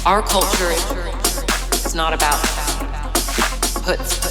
Our culture is not about puts.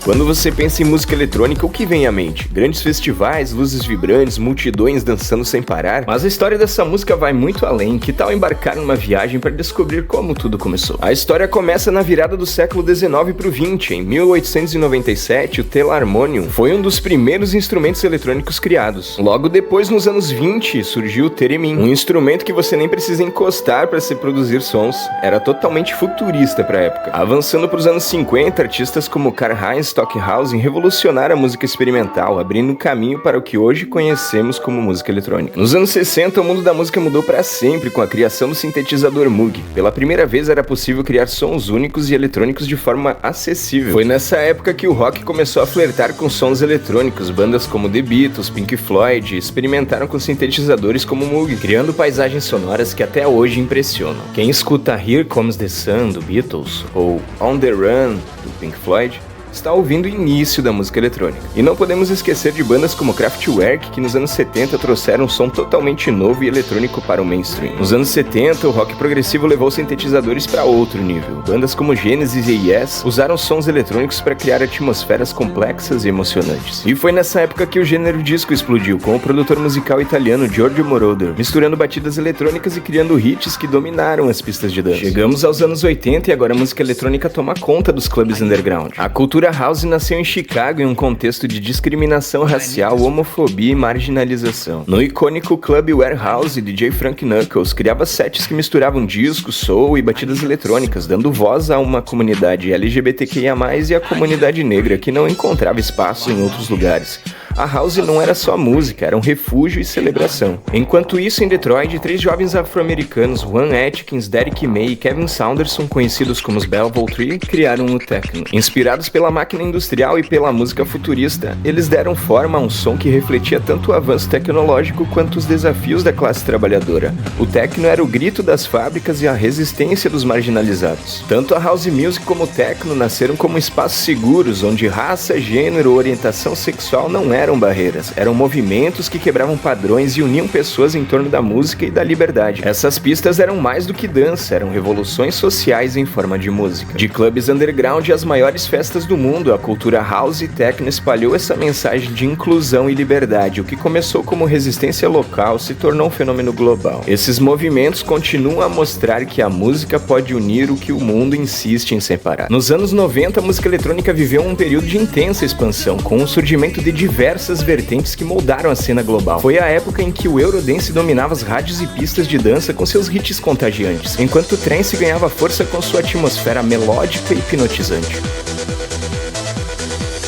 Quando você pensa em música eletrônica, o que vem à mente? Grandes festivais, luzes vibrantes, multidões dançando sem parar? Mas a história dessa música vai muito além. Que tal embarcar numa viagem para descobrir como tudo começou? A história começa na virada do século XIX para o XX. Em 1897, o telarmonium foi um dos primeiros instrumentos eletrônicos criados. Logo depois, nos anos 20, surgiu o theremin, um instrumento que você nem precisa encostar para se produzir sons. Era totalmente futurista para a época. Avançando para os anos 50, artistas como Karlheinz Stockhausen revolucionaram a música experimental, abrindo caminho para o que hoje conhecemos como música eletrônica. Nos anos 60, o mundo da música mudou para sempre com a criação do sintetizador Moog. Pela primeira vez era possível criar sons únicos e eletrônicos de forma acessível. Foi nessa época que o rock começou a flertar com sons eletrônicos. Bandas como The Beatles, Pink Floyd experimentaram com sintetizadores como Moog, criando paisagens sonoras que até hoje impressionam. Quem escuta Here Comes the Sun, do Beatles, ou On the Run, do Pink Floyd, está ouvindo o início da música eletrônica. E não podemos esquecer de bandas como Kraftwerk, que nos anos 70 trouxeram um som totalmente novo e eletrônico para o mainstream. Nos anos 70, o rock progressivo levou sintetizadores para outro nível. Bandas como Genesis e Yes usaram sons eletrônicos para criar atmosferas complexas e emocionantes. E foi nessa época que o gênero disco explodiu, com o produtor musical italiano Giorgio Moroder, misturando batidas eletrônicas e criando hits que dominaram as pistas de dança. Chegamos aos anos 80 e agora a música eletrônica toma conta dos clubes underground. A cultura house nasceu em Chicago em um contexto de discriminação racial, homofobia e marginalização. No icônico clube Warehouse, DJ Frank Knuckles criava sets que misturavam disco, soul e batidas eletrônicas, dando voz a uma comunidade LGBTQIA+, e a comunidade negra que não encontrava espaço em outros lugares. A house não era só música, era um refúgio e celebração. Enquanto isso, em Detroit, 3 jovens afro-americanos, Juan Atkins, Derek May e Kevin Saunderson, conhecidos como os Belleville Tree, criaram o techno. Inspirados pela máquina industrial e pela música futurista, eles deram forma a um som que refletia tanto o avanço tecnológico quanto os desafios da classe trabalhadora. O techno era o grito das fábricas e a resistência dos marginalizados. Tanto a house music como o techno nasceram como espaços seguros, onde raça, gênero ou orientação sexual não eram barreiras, eram movimentos que quebravam padrões e uniam pessoas em torno da música e da liberdade. Essas pistas eram mais do que dança, eram revoluções sociais em forma de música. De clubes underground às maiores festas do mundo, a cultura house e techno espalhou essa mensagem de inclusão e liberdade. O que começou como resistência local se tornou um fenômeno global. Esses movimentos continuam a mostrar que a música pode unir o que o mundo insiste em separar. Nos anos 90, a música eletrônica viveu um período de intensa expansão, com o surgimento de diversas vertentes que moldaram a cena global. Foi a época em que o Eurodance dominava as rádios e pistas de dança com seus hits contagiantes, enquanto o trance ganhava força com sua atmosfera melódica e hipnotizante.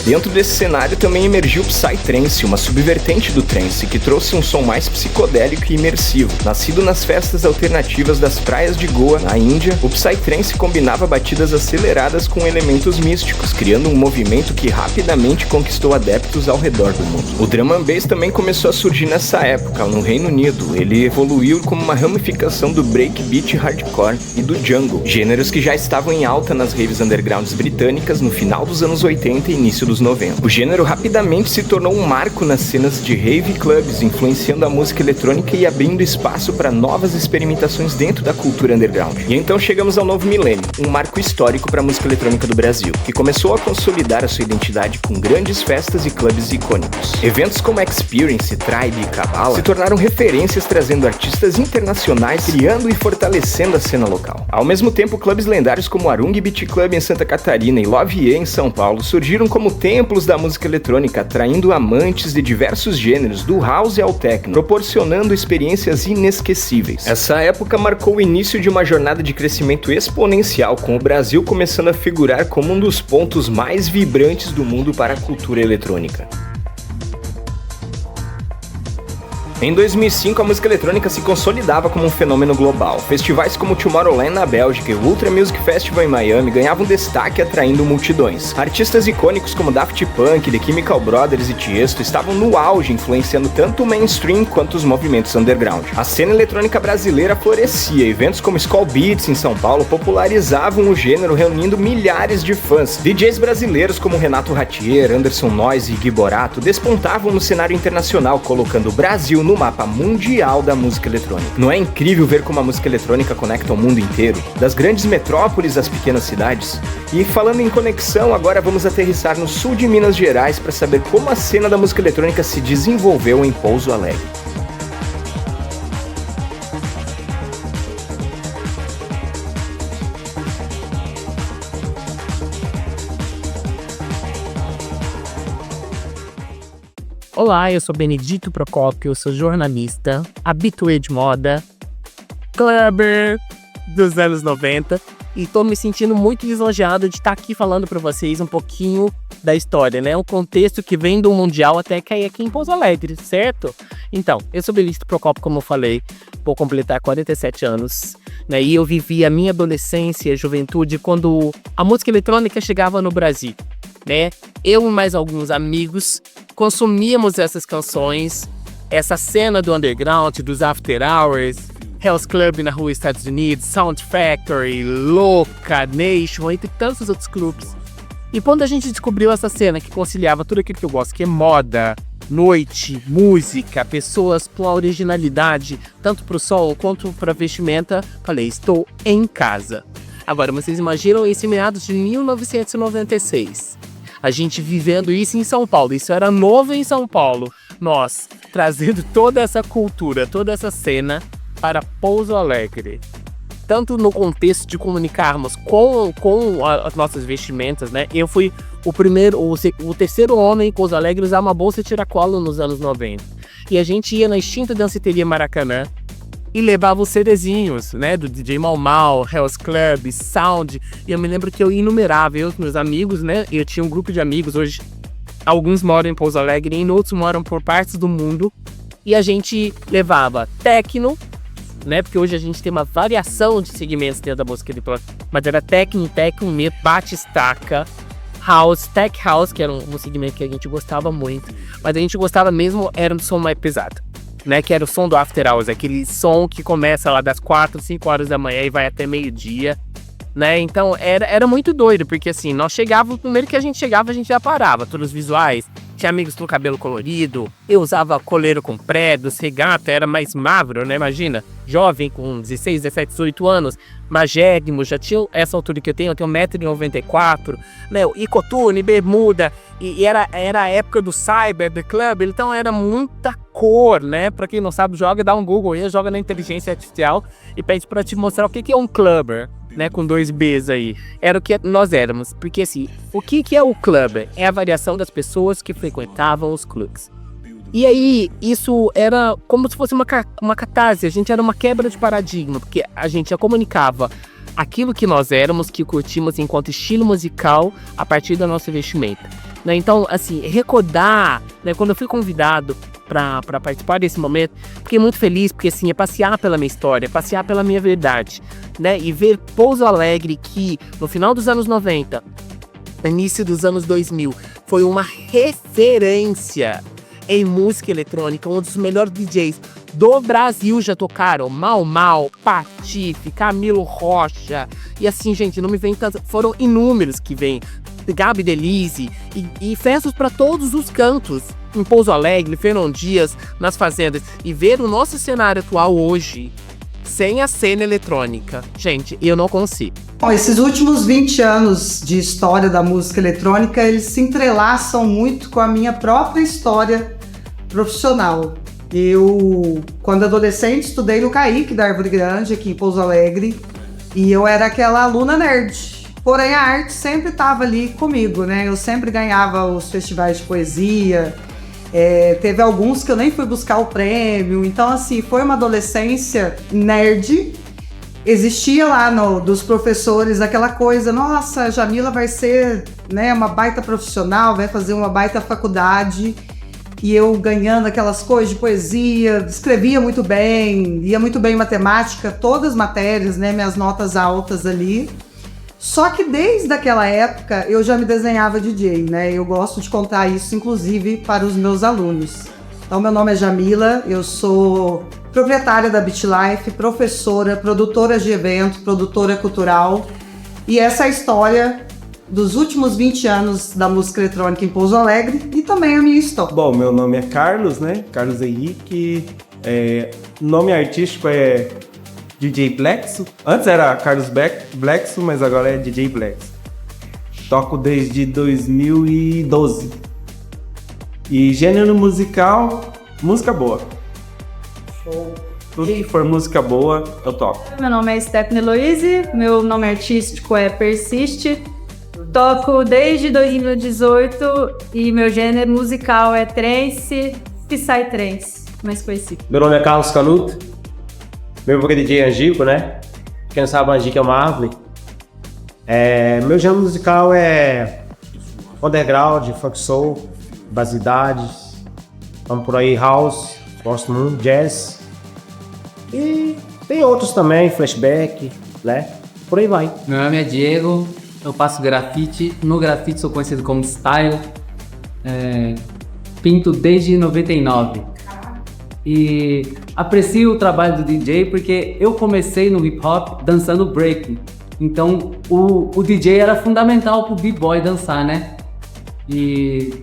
Dentro desse cenário também emergiu o Psytrance, uma subvertente do trance, que trouxe um som mais psicodélico e imersivo. Nascido nas festas alternativas das praias de Goa, na Índia, o Psytrance combinava batidas aceleradas com elementos místicos, criando um movimento que rapidamente conquistou adeptos ao redor do mundo. O Drum and Bass também começou a surgir nessa época, no Reino Unido. Ele evoluiu como uma ramificação do breakbeat hardcore e do jungle, gêneros que já estavam em alta nas raves undergrounds britânicas no final dos anos 80 e início dos 90. O gênero rapidamente se tornou um marco nas cenas de rave e clubs, influenciando a música eletrônica e abrindo espaço para novas experimentações dentro da cultura underground. E então chegamos ao novo milênio, um marco histórico para a música eletrônica do Brasil, que começou a consolidar a sua identidade com grandes festas e clubes icônicos. Eventos como Experience, Tribe e Cabala se tornaram referências, trazendo artistas internacionais, criando e fortalecendo a cena local. Ao mesmo tempo, clubes lendários como Arung Beat Club em Santa Catarina e Love Yeah em São Paulo surgiram como templos da música eletrônica, atraindo amantes de diversos gêneros, do house ao techno, proporcionando experiências inesquecíveis. Essa época marcou o início de uma jornada de crescimento exponencial, com o Brasil começando a figurar como um dos pontos mais vibrantes do mundo para a cultura eletrônica. Em 2005, a música eletrônica se consolidava como um fenômeno global. Festivais como Tomorrowland na Bélgica e o Ultra Music Festival em Miami ganhavam destaque atraindo multidões. Artistas icônicos como Daft Punk, The Chemical Brothers e Tiesto estavam no auge, influenciando tanto o mainstream quanto os movimentos underground. A cena eletrônica brasileira florescia, eventos como Skull Beats em São Paulo popularizavam o gênero, reunindo milhares de fãs. DJs brasileiros como Renato Ratier, Anderson Noise e Gui Borato despontavam no cenário internacional, colocando o Brasil no mapa mundial da música eletrônica. Não é incrível ver como a música eletrônica conecta o mundo inteiro? Das grandes metrópoles às pequenas cidades? E falando em conexão, agora vamos aterrissar no sul de Minas Gerais para saber como a cena da música eletrônica se desenvolveu em Pouso Alegre. Olá, eu sou Benedito Procópio, eu sou jornalista, habitué de moda, clubber dos anos 90 e tô me sentindo muito lisonjeado de estar aqui falando para vocês um pouquinho da história, né? Um contexto que vem do Mundial até cair aqui em Pouso Alegre, certo? Então, eu sou Benedito Procópio, como eu falei, vou completar 47 anos, né? E eu vivi a minha adolescência e juventude quando a música eletrônica chegava no Brasil, né? Eu e mais alguns amigos consumíamos essas canções, essa cena do underground, dos after hours, Hell's Club na rua Estados Unidos, Sound Factory, Louca, Nation, entre tantos outros clubes. E quando a gente descobriu essa cena que conciliava tudo aquilo que eu gosto, que é moda, noite, música, pessoas com a originalidade, tanto pro som quanto pra vestimenta, falei, estou em casa. Agora, vocês imaginam esse meados de 1996. A gente vivendo isso em São Paulo, isso era novo em São Paulo. Nós trazendo toda essa cultura, toda essa cena para Pouso Alegre. Tanto no contexto de comunicarmos com as nossas vestimentas, né? Eu fui o terceiro homem em Pouso Alegre a usar uma bolsa tiracolo nos anos 90. E a gente ia na extinta danceteria Maracanã e levava os CDzinhos, né, do DJ Mau Mau, Hell's Club, Sound, e eu me lembro que eu enumerava, eu e os meus amigos, né, eu tinha um grupo de amigos, hoje alguns moram em Pouso Alegre e outros moram por partes do mundo, e a gente levava techno, né, porque hoje a gente tem uma variação de segmentos dentro da música eletrônica, mas era techno, bate-estaca, house, tech house, que era um segmento que a gente gostava muito, mas a gente gostava mesmo, era um som mais pesado, né, que era o som do After Hours, aquele som que começa lá das 4, 5 horas da manhã e vai até meio-dia, né, então era muito doido, porque assim, nós chegávamos, primeiro que a gente chegava, a gente já parava, todos os visuais, tinha amigos com cabelo colorido, eu usava coleiro com predos, regata, era mais magro, né, imagina, jovem com 16, 17, 18 anos, magérrimo, já tinha essa altura que eu tenho 1,94 m, né, e coturno, bermuda, e era a época do cyber, do club, então era muita cor, né, pra quem não sabe, dá um Google aí, joga na inteligência artificial e pede pra te mostrar o que é um clubber, né, com 2 Bs aí, era o que nós éramos, porque assim, o que é o clubber? É a variação das pessoas que frequentavam os clubes. E aí, isso era como se fosse uma catarse, a gente era uma quebra de paradigma, porque a gente já comunicava aquilo que nós éramos, que curtimos enquanto estilo musical, a partir da nossa vestimenta, né? Então, assim, recordar, né, quando eu fui convidado para participar desse momento, fiquei muito feliz, porque assim, é passear pela minha história, é passear pela minha verdade, né? E ver Pouso Alegre, que no final dos anos 90, início dos anos 2000, foi uma referência em música eletrônica, um dos melhores DJs do Brasil já tocaram, Mau Mau, Patife, Camilo Rocha, e assim, gente, não me vem tanto, foram inúmeros que vêm, Gabi Delise, e festas para todos os cantos, em Pouso Alegre, Fernão Dias, nas fazendas, e ver o nosso cenário atual hoje, sem a cena eletrônica, gente, eu não consigo. Bom, esses últimos 20 anos de história da música eletrônica, eles se entrelaçam muito com a minha própria história profissional. Eu, quando adolescente, estudei no CAIC da Árvore Grande, aqui em Pouso Alegre, e eu era aquela aluna nerd. Porém, a arte sempre estava ali comigo, né? Eu sempre ganhava os festivais de poesia, teve alguns que eu nem fui buscar o prêmio, então assim, foi uma adolescência nerd. Existia lá dos professores aquela coisa, nossa, a Jamila vai ser, né, uma baita profissional, vai fazer uma baita faculdade. e eu ganhando aquelas coisas de poesia, escrevia muito bem, ia muito bem em matemática, todas as matérias, né, minhas notas altas ali. Só que desde aquela época eu já me desenhava DJ, né? Eu gosto de contar isso, inclusive, para os meus alunos. Então, meu nome é Jamila, eu sou proprietária da BeatLife, professora, produtora de evento, produtora cultural. E essa é a história dos últimos 20 anos da música eletrônica em Pouso Alegre e também a minha história. Bom, meu nome é Carlos, né? Carlos Henrique. Nome artístico é DJ Blexo. Antes era Carlos Blexo, mas agora é DJ Blexo. Toco desde 2012. E gênero musical, música boa. Show. Tudo que for música boa, eu toco. Meu nome é Stephanie Louise, meu nome artístico é Persiste. Toco desde 2018 e meu gênero musical é trance, psytrance, mais conhecido. Meu nome é Carlos Canuto, meu nome é DJ Angico, né? Quem não sabe, Angico é uma árvore. Meu gênero musical é underground, funk soul, basidades, vamos por aí, house, gosto muito, jazz. E tem outros também, flashback, né? Por aí vai. Meu nome é Diego, eu faço grafite. No grafite sou conhecido como style. Pinto desde 99. E aprecio o trabalho do DJ porque eu comecei no hip hop dançando breaking. Então o DJ era fundamental pro b-boy dançar, né? E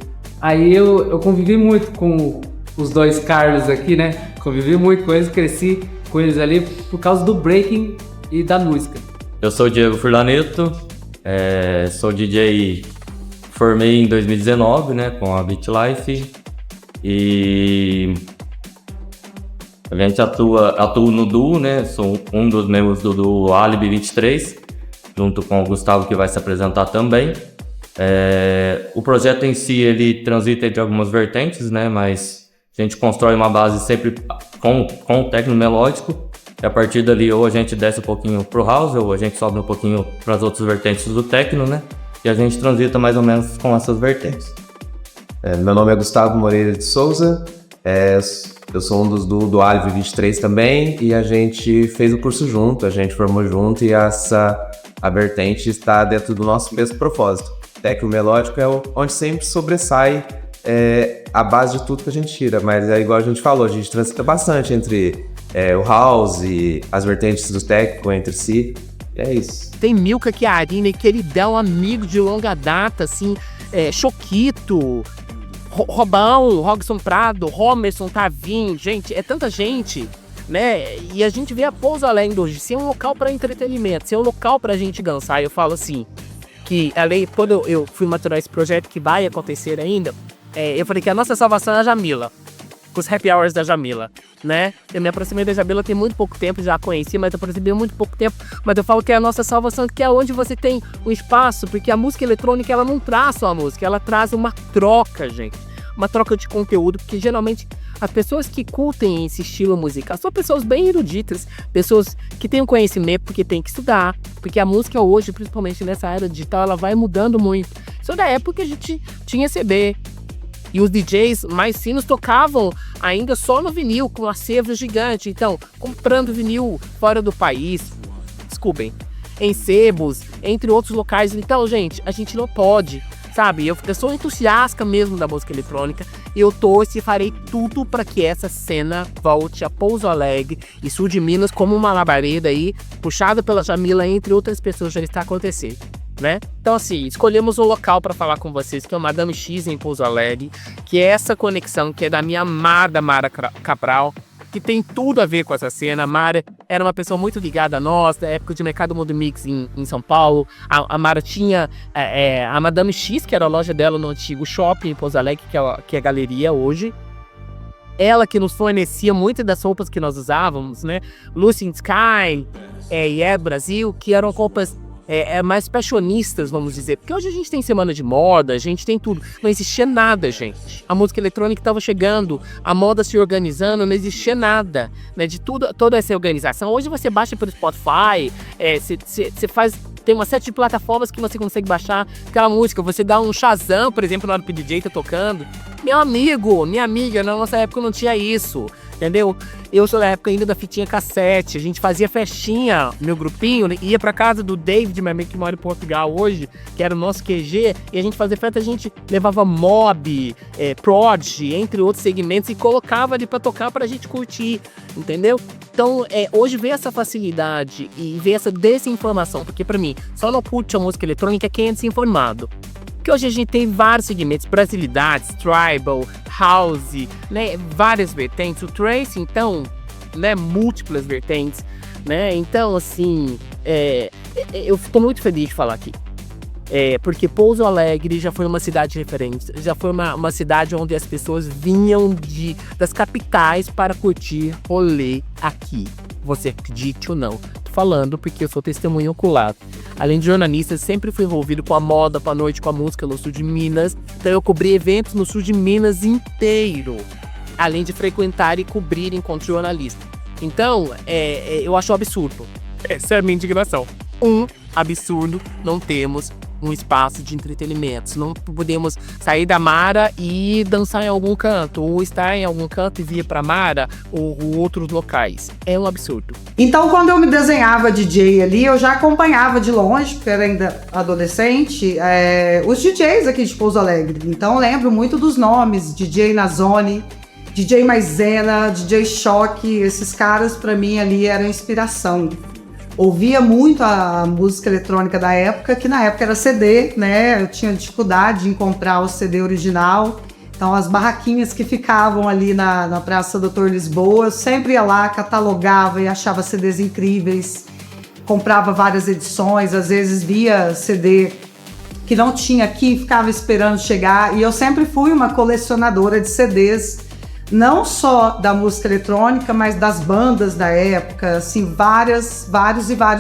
aí eu convivi muito com os dois Carlos aqui, né? Convivi muito com eles, cresci com eles ali por causa do breaking e da música. Eu sou o Diego Furlaneto, sou DJ, formei em 2019, né, com a BeatLife, e a gente atua no duo, né, sou um dos membros do duo Alibi 23, junto com o Gustavo, que vai se apresentar também. O projeto em si, ele transita entre algumas vertentes, né, mas a gente constrói uma base sempre com o techno melódico, e a partir dali ou a gente desce um pouquinho pro house, ou a gente sobe um pouquinho para as outras vertentes do techno, né, e a gente transita mais ou menos com essas vertentes. Meu nome é Gustavo Moreira de Souza, eu sou um dos do Alibi 23 também, e a gente fez o curso junto, a gente formou junto, e a vertente está dentro do nosso mesmo propósito. Techno melódico é onde sempre sobressai a base de tudo que a gente tira, mas é igual a gente falou, a gente transita bastante entre o house e as vertentes do techno entre si, e é isso. Tem Milka Chiarini, queridão, amigo de longa data, assim, Choquito, Robão, Robson Prado, Romerson, Tavinho, gente, é tanta gente, né? E a gente vê a Pouso Alegre hoje ser um local para entretenimento, ser um local pra gente dançar. Eu falo assim, que além, quando eu fui maturar esse projeto que vai acontecer ainda, eu falei que a nossa salvação é a Jamila, com os happy hours da Jamila, né? Eu me aproximei da Jamila tem muito pouco tempo, já a conheci, mas eu aproximei muito pouco tempo, mas eu falo que é a nossa salvação, que é onde você tem um espaço, porque a música eletrônica, ela não traz só a música, ela traz uma troca, gente, uma troca de conteúdo, porque geralmente as pessoas que curtem esse estilo musical são pessoas bem eruditas, pessoas que têm um conhecimento porque tem que estudar, porque a música hoje, principalmente nessa era digital, ela vai mudando muito. Isso da época que a gente tinha CD, e os DJs mais finos tocavam ainda só no vinil, com um acervo gigante. Então, comprando vinil fora do país, desculpem, em sebos, entre outros locais. Então, gente, a gente não pode, sabe? Eu sou entusiasta mesmo da música eletrônica. E eu torço e farei tudo para que essa cena volte a Pouso Alegre e sul de Minas como uma labareda aí, puxada pela Jamila, entre outras pessoas, já está acontecendo, né? Então, assim, escolhemos um local para falar com vocês, que é o Madame X em Pouso Alegre, que é essa conexão que é da minha amada Mara Cabral, que tem tudo a ver com essa cena. A Mara era uma pessoa muito ligada a nós, da época de Mercado Mundo Mix em São Paulo. A Mara tinha a Madame X, que era a loja dela no antigo shopping em Pouso Alegre, que é a galeria hoje. Ela que nos fornecia muitas das roupas que nós usávamos, né? Lucy in Sky, Brasil, que eram roupas mais fashionistas, vamos dizer. Porque hoje a gente tem semana de moda, a gente tem tudo. Não existia nada, gente. A música eletrônica estava chegando, a moda se organizando, não existia nada, né, de toda essa organização. Hoje você baixa pelo Spotify, você faz... Tem uma série de plataformas que você consegue baixar aquela música. Você dá um Shazam, por exemplo, na hora que o DJ tá tocando. Meu amigo, minha amiga, na nossa época não tinha isso, entendeu? Eu sou da época ainda da fitinha cassete, a gente fazia festinha, meu grupinho, ia pra casa do David, meu amigo que mora em Portugal hoje, que era o nosso QG, e a gente fazia festa, a gente levava Mob, Prod, entre outros segmentos, e colocava ali pra tocar pra gente curtir, entendeu? Então, hoje ver essa facilidade e ver essa desinformação, porque pra mim, só não curte a música eletrônica quem é desinformado. Porque hoje a gente tem vários segmentos, brasilidades, tribal, house, né, várias vertentes. O trance, então, né, múltiplas vertentes, né, então, assim, eu fico muito feliz de falar aqui. Porque Pouso Alegre já foi uma cidade referente, já foi uma cidade onde as pessoas vinham das capitais para curtir rolê aqui. Você acredite ou não, tô falando porque eu sou testemunho ocular. Além de jornalista, sempre fui envolvido com a moda, com a noite, com a música no sul de Minas. Então eu cobri eventos no sul de Minas inteiro, além de frequentar e cobrir enquanto jornalista. Então, eu acho um absurdo. Essa é a minha indignação. Absurdo não temos um espaço de entretenimento. Não podemos sair da Mara e dançar em algum canto, ou estar em algum canto e vir pra Mara ou outros locais. É um absurdo. Então, quando eu me desenhava DJ ali, eu já acompanhava de longe, porque era ainda adolescente, os DJs aqui de Pouso Alegre. Então, eu lembro muito dos nomes: DJ Nazone, DJ Maisena, DJ Choque. Esses caras, pra mim, ali eram inspiração. Ouvia muito a música eletrônica da época, que na época era CD, né? Eu tinha dificuldade em comprar o CD original. Então, as barraquinhas que ficavam ali na Praça Doutor Lisboa, eu sempre ia lá, catalogava e achava CDs incríveis. Comprava várias edições, às vezes via CD que não tinha aqui, ficava esperando chegar. E eu sempre fui uma colecionadora de CDs, não só da música eletrônica, mas das bandas da época, assim, vários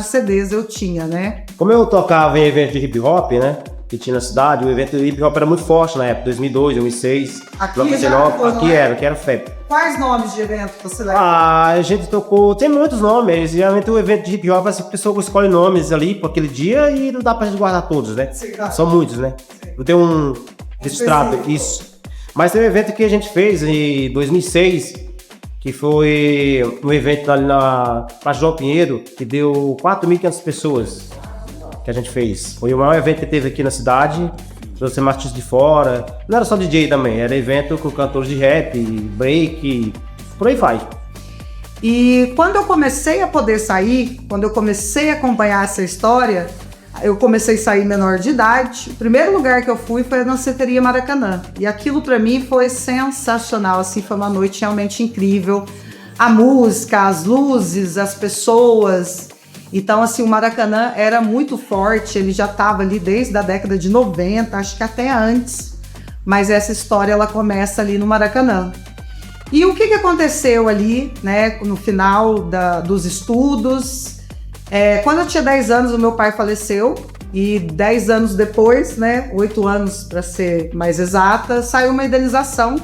CDs eu tinha, né? Como eu tocava em eventos de hip hop, né, que tinha na cidade, o evento de hip hop era muito forte na época, 2002, 2006, aqui 2019, que era febre. Quais nomes de evento você lembra? A gente tocou, tem muitos nomes, geralmente o evento de hip hop, assim, a pessoa escolhe nomes ali por aquele dia e não dá pra gente guardar todos, né? Sim, claro. São muitos, né? Sim. Não tem um registrado, isso. Mas tem um evento que a gente fez em 2006, que foi um evento ali na Praça João Pinheiro, que deu 4.500 pessoas que a gente fez. Foi o maior evento que teve aqui na cidade, trouxe artistas de fora. Não era só DJ também, era evento com cantores de rap, break, por aí vai. E quando eu comecei a poder sair, quando eu comecei a acompanhar essa história, eu comecei a sair menor de idade. O primeiro lugar que eu fui foi a Danceteria Maracanã. E aquilo pra mim foi sensacional, assim, foi uma noite realmente incrível. A música, as luzes, as pessoas. Então, assim, o Maracanã era muito forte, ele já estava ali desde a década de 90, acho que até antes. Mas essa história, ela começa ali no Maracanã. E o que aconteceu ali, né, no final dos estudos? Quando eu tinha 10 anos, o meu pai faleceu, e 10 anos depois, né, 8 anos para ser mais exata, saiu uma indenização,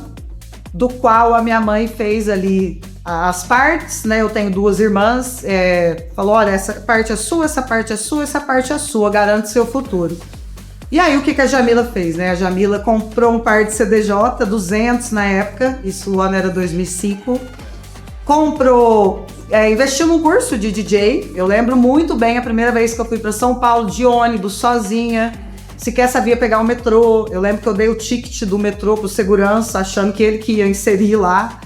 do qual a minha mãe fez ali as partes, né? Eu tenho 2 irmãs, falou: olha, essa parte é sua, essa parte é sua, essa parte é sua, garante seu futuro. E aí o que a Jamila fez, né? A Jamila comprou um par de CDJ, 200 na época, isso o ano era 2005, comprou... investiu num curso de DJ. Eu lembro muito bem a primeira vez que eu fui para São Paulo de ônibus, sozinha, sequer sabia pegar o metrô. Eu lembro que eu dei o ticket do metrô pro segurança, achando que ele que ia inserir lá.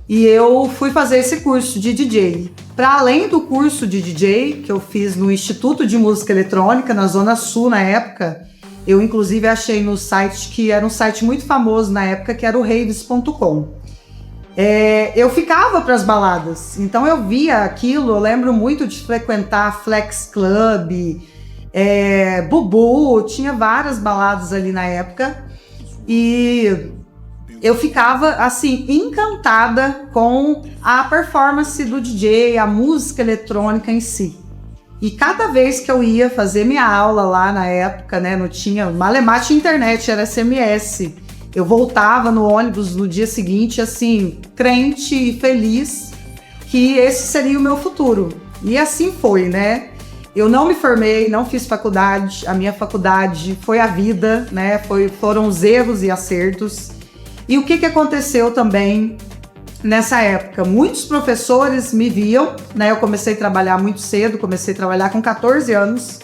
E eu fui fazer esse curso de DJ. Para além do curso de DJ, que eu fiz no Instituto de Música Eletrônica, na Zona Sul na época, eu inclusive achei no site, que era um site muito famoso na época, que era o raves.com. Eu ficava para as baladas, então eu via aquilo. Eu lembro muito de frequentar Flex Club, Bubu, tinha várias baladas ali na época, e eu ficava assim encantada com a performance do DJ, a música eletrônica em si. E cada vez que eu ia fazer minha aula lá na época, né, não tinha malemate internet, era SMS. Eu voltava no ônibus no dia seguinte, assim, crente e feliz que esse seria o meu futuro. E assim foi, né? Eu não me formei, não fiz faculdade. A minha faculdade foi a vida, né? Foram os erros e acertos. E o que aconteceu também nessa época? Muitos professores me viam, né? Eu comecei a trabalhar muito cedo, comecei a trabalhar com 14 anos.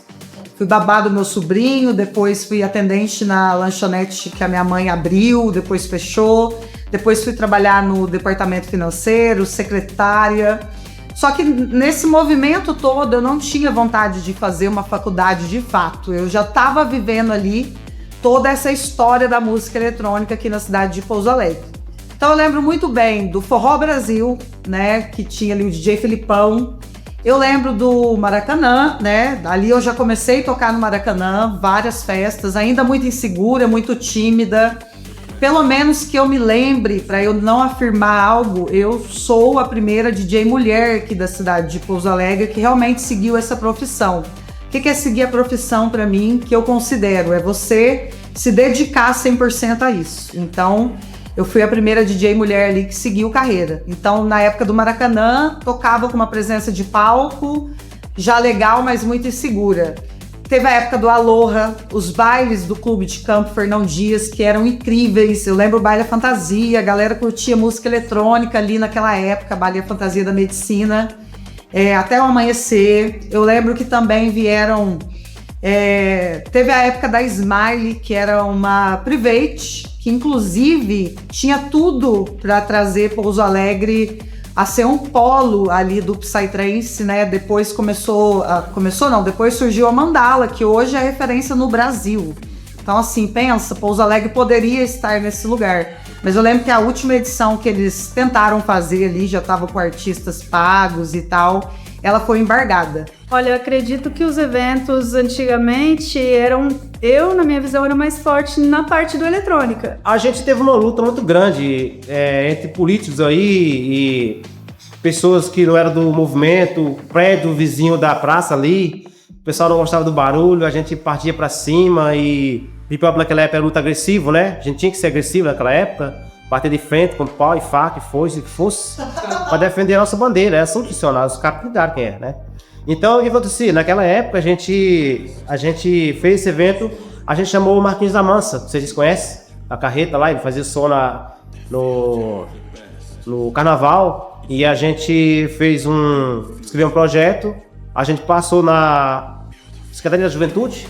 Fui babá do meu sobrinho, depois fui atendente na lanchonete que a minha mãe abriu, depois fechou. Depois fui trabalhar no departamento financeiro, secretária. Só que nesse movimento todo eu não tinha vontade de fazer uma faculdade de fato. Eu já estava vivendo ali toda essa história da música eletrônica aqui na cidade de Pouso Alegre. Então eu lembro muito bem do Forró Brasil, né, que tinha ali o DJ Felipão. Eu lembro do Maracanã, né, ali eu já comecei a tocar no Maracanã, várias festas, ainda muito insegura, muito tímida. Pelo menos que eu me lembre, para eu não afirmar algo, eu sou a primeira DJ mulher aqui da cidade de Pouso Alegre que realmente seguiu essa profissão. O que é seguir a profissão para mim, que eu considero? É você se dedicar 100% a isso. Então, eu fui a primeira DJ mulher ali que seguiu carreira. Então, na época do Maracanã, tocava com uma presença de palco, já legal, mas muito insegura. Teve a época do Aloha, os bailes do Clube de Campo Fernão Dias, que eram incríveis. Eu lembro o Baile Fantasia, a galera curtia música eletrônica ali naquela época, Baile Fantasia da Medicina, até o amanhecer. Eu lembro que também vieram... teve a época da Smile, que era uma private, que inclusive tinha tudo para trazer Pouso Alegre a ser um polo ali do Psytrance, né? Depois depois surgiu a Mandala, que hoje é referência no Brasil. Então, assim, pensa, Pouso Alegre poderia estar nesse lugar. Mas eu lembro que a última edição que eles tentaram fazer ali, já estava com artistas pagos e tal, ela foi embargada. Olha, eu acredito que os eventos antigamente na minha visão, era mais forte na parte do eletrônica. A gente teve uma luta muito grande entre políticos aí e pessoas que não eram do movimento, prédio vizinho da praça ali. O pessoal não gostava do barulho, a gente partia pra cima e hip-hop naquela época era muito agressivo, né? A gente tinha que ser agressivo naquela época, bater de frente com pau e faca, foice, o que fosse, pra defender a nossa bandeira. Era assim que funcionava, os caras cuidaram quem é, né? Então, o que acontecia? Naquela época, a gente fez esse evento, a gente chamou o Marquinhos da Mansa, vocês conhecem? A carreta lá, ele fazia som no carnaval, e a gente escreveu um projeto, a gente passou na Secretaria da Juventude,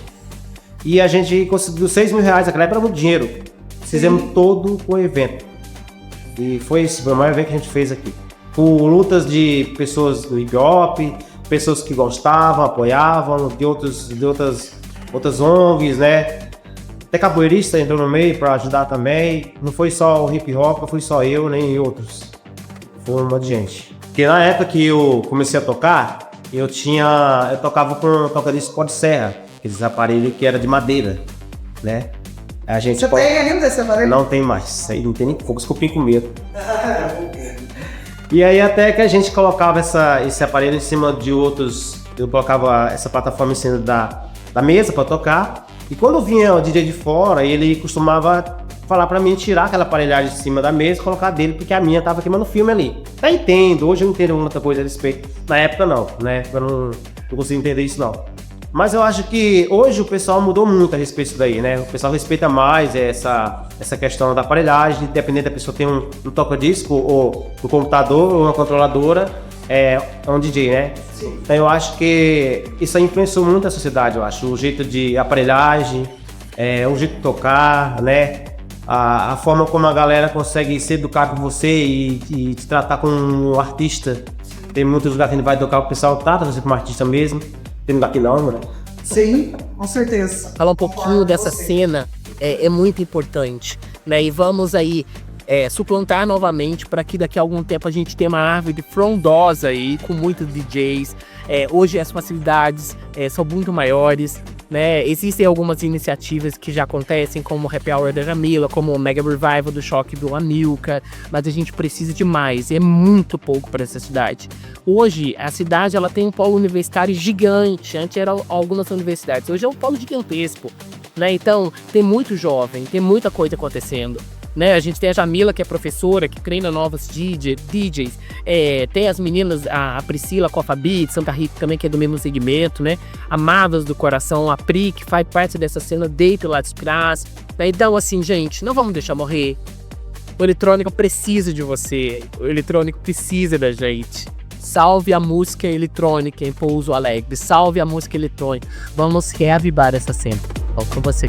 e a gente conseguiu R$6.000, naquela época era muito dinheiro. Fizemos todo o evento. E foi o maior evento que a gente fez aqui. Com lutas de pessoas do hip hop, pessoas que gostavam, apoiavam, de outras ONGs, né? Até capoeirista entrou no meio para ajudar também. Não foi só o hip hop, não fui só eu, nem outros. Foi um monte de gente. Porque na época que eu comecei a tocar, eu tocava com toca-disco pó de serra, aqueles aparelhos que era de madeira, né? A gente Você tem ainda esse aparelho? Não tem mais, isso aí não tem nem fogo, escupim com medo. E aí até que a gente colocava esse aparelho em cima de outros, eu colocava essa plataforma em cima da mesa para tocar, e quando vinha o DJ de fora, ele costumava falar para mim tirar aquela aparelhagem de cima da mesa e colocar dele, porque a minha tava queimando filme ali. Até entendo, hoje eu entendo muita coisa a respeito, na época não, né, eu não consigo entender isso não. Mas eu acho que hoje o pessoal mudou muito a respeito disso daí, né? O pessoal respeita mais essa questão da aparelhagem, independente da pessoa ter um toca-disco ou um computador ou uma controladora, é um DJ, né? Sim. Então eu acho que isso aí influenciou muito a sociedade, eu acho. O jeito de aparelhagem, o jeito de tocar, né? A forma como a galera consegue se educar com você e te tratar como um artista. Tem muitos lugares que a gente vai tocar, o pessoal trata você como artista mesmo. Tem lugar que não, né? Sim, com certeza. Falar um pouquinho dessa cena é muito importante, né? E vamos aí suplantar novamente para que daqui a algum tempo a gente tenha uma árvore frondosa aí, com muitos DJs. Hoje as facilidades são muito maiores, né? Existem algumas iniciativas que já acontecem, como o Happy Hour da Jamila, como o Mega Revival do Choque do Amilcar, mas a gente precisa de mais, e é muito pouco para essa cidade. Hoje, a cidade ela tem um polo universitário gigante, antes eram algumas universidades, hoje é um polo gigantesco, né? Então, tem muito jovem, tem muita coisa acontecendo. Né, a gente tem a Jamila, que é professora, que treina novas DJs. Tem as meninas, a Priscila com a Fabi, de Santa Rita também, que é do mesmo segmento, né? Amadas do Coração, a Pri, que faz parte dessa cena desde lá de trás. Então, assim, gente, não vamos deixar morrer. O eletrônico precisa de você. O eletrônico precisa da gente. Salve a música eletrônica em Pouso Alegre. Salve a música eletrônica. Vamos reavivar essa cena. Volto com você.